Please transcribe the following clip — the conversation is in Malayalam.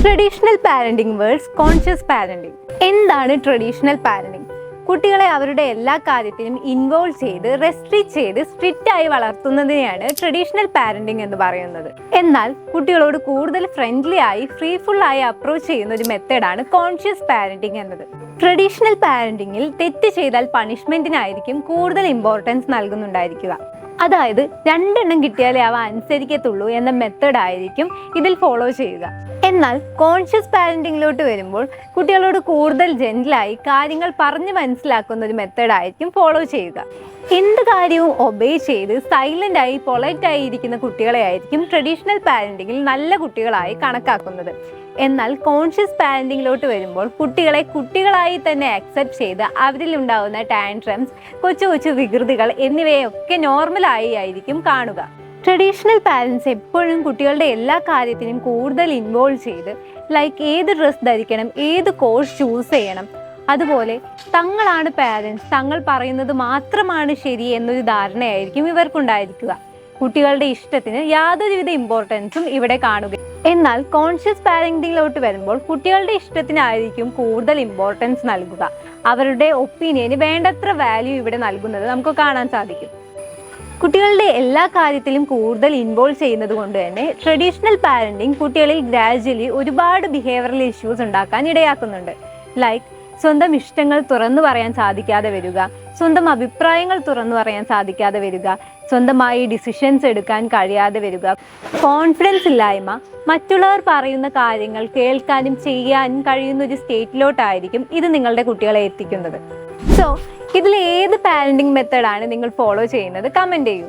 Traditional parenting versus conscious parenting. എന്താണ് ട്രഡീഷണൽ പാരന്റിംഗ്? കുട്ടികളെ അവരുടെ എല്ലാ കാര്യത്തിനും ഇൻവോൾവ് ചെയ്ത് റെസ്ട്രിക്റ്റ് ചെയ്ത് സ്ട്രിക്റ്റ് ആയി വളർത്തുന്നതിനെയാണ് ട്രഡീഷണൽ പാരന്റിംഗ് എന്ന് പറയുന്നത്. എന്നാൽ കുട്ടികളോട് കൂടുതൽ ഫ്രണ്ട്ലി ആയി ഫ്രീഫുൾ ആയി അപ്രോച്ച് ചെയ്യുന്ന ഒരു മെത്തേഡാണ് കോൺഷ്യസ് പാരന്റിംഗ് എന്നത്. ട്രഡീഷണൽ പാരന്റിങ്ങിൽ തെറ്റ് ചെയ്താൽ പണിഷ്മെന്റിനായിരിക്കും കൂടുതൽ ഇമ്പോർട്ടൻസ് നൽകുന്നുണ്ടായിരിക്കുക. അതായത് രണ്ടെണ്ണം കിട്ടിയാലേ അവ അനുസരിക്കത്തുള്ളൂ എന്ന മെത്തേഡ് ആയിരിക്കും ഇതിൽ ഫോളോ ചെയ്യുക. എന്നാൽ കോൺഷ്യസ് പാരന്റിങ്ങിലോട്ട് വരുമ്പോൾ കുട്ടികളോട് കൂടുതൽ ജെന്റിലായി കാര്യങ്ങൾ പറഞ്ഞ് മനസ്സിലാക്കുന്ന ഒരു മെത്തേഡ് ആയിരിക്കും ഫോളോ ചെയ്യുക. എന്ത് കാര്യവും ഒബേ ചെയ്ത് സൈലന്റ് ആയി പൊളൈറ്റ് ആയി ഇരിക്കുന്ന കുട്ടികളെ ആയിരിക്കും ട്രഡീഷണൽ പാരന്റിങ്ങിൽ നല്ല കുട്ടികളായി കണക്കാക്കുന്നത്. എന്നാൽ കോൺഷ്യസ് പാരന്റിങ്ങിലോട്ട് വരുമ്പോൾ കുട്ടികളെ കുട്ടികളായി തന്നെ അക്സെപ്റ്റ് ചെയ്ത് അവരിൽ ഉണ്ടാകുന്ന ടാൻട്രംസ്, കൊച്ചു കൊച്ചു വികൃതികൾ എന്നിവയൊക്കെ നോർമലായി ആയിരിക്കും കാണുക. ട്രഡീഷണൽ പാരൻസ് എപ്പോഴും കുട്ടികളുടെ എല്ലാ കാര്യത്തിനും കൂടുതൽ ഇൻവോൾവ് ചെയ്ത് ഏത് ഡ്രസ്സ് ധരിക്കണം, ഏത് കോഴ്സ് ചൂസ് ചെയ്യണം, അതുപോലെ തങ്ങളാണ് പാരൻസ്, തങ്ങൾ പറയുന്നത് മാത്രമാണ് ശരി എന്നൊരു ധാരണയായിരിക്കും ഇവർക്കുണ്ടായിരിക്കുക. കുട്ടികളുടെ ഇഷ്ടത്തിന് യാതൊരുവിധ ഇമ്പോർട്ടൻസും ഇവിടെ കാണുക. എന്നാൽ കോൺഷ്യസ് പാരന്റിങ്ങിലോട്ട് വരുമ്പോൾ കുട്ടികളുടെ ഇഷ്ടത്തിനായിരിക്കും കൂടുതൽ ഇമ്പോർട്ടൻസ് നൽകുക. അവരുടെ ഒപ്പീനിയന് വേണ്ടത്ര വാല്യൂ ഇവിടെ നൽകുന്നത് നമുക്ക് കാണാൻ സാധിക്കും. കുട്ടികളുടെ എല്ലാ കാര്യത്തിലും കൂടുതൽ ഇൻവോൾവ് ചെയ്യുന്നത് കൊണ്ട് തന്നെ ട്രഡീഷണൽ പാരന്റിങ് കുട്ടികളിൽ ഗ്രാജ്വലി ഒരുപാട് ബിഹേവിയറൽ ഇഷ്യൂസ് ഉണ്ടാക്കാൻ ഇടയാക്കുന്നുണ്ട്. സ്വന്തം ഇഷ്ടങ്ങൾ തുറന്നു പറയാൻ സാധിക്കാതെ വരിക, സ്വന്തം അഭിപ്രായങ്ങൾ തുറന്നു പറയാൻ സാധിക്കാതെ വരിക, സ്വന്തമായി ഡിസിഷൻസ് എടുക്കാൻ കഴിയാതെ വരിക, കോൺഫിഡൻസ് ഇല്ലായ്മ, മറ്റുള്ളവർ പറയുന്ന കാര്യങ്ങൾ കേൾക്കാനും ചെയ്യാനും കഴിയുന്ന ഒരു സ്റ്റേറ്റിലോട്ടായിരിക്കും ഇത് നിങ്ങളുടെ കുട്ടികളെ എത്തിക്കുന്നത്. സോ ഇതിൽ ഏത് പാരന്റിംഗ് മെത്തേഡാണ് നിങ്ങൾ ഫോളോ ചെയ്യുന്നത്? കമൻറ്റ് ചെയ്യൂ.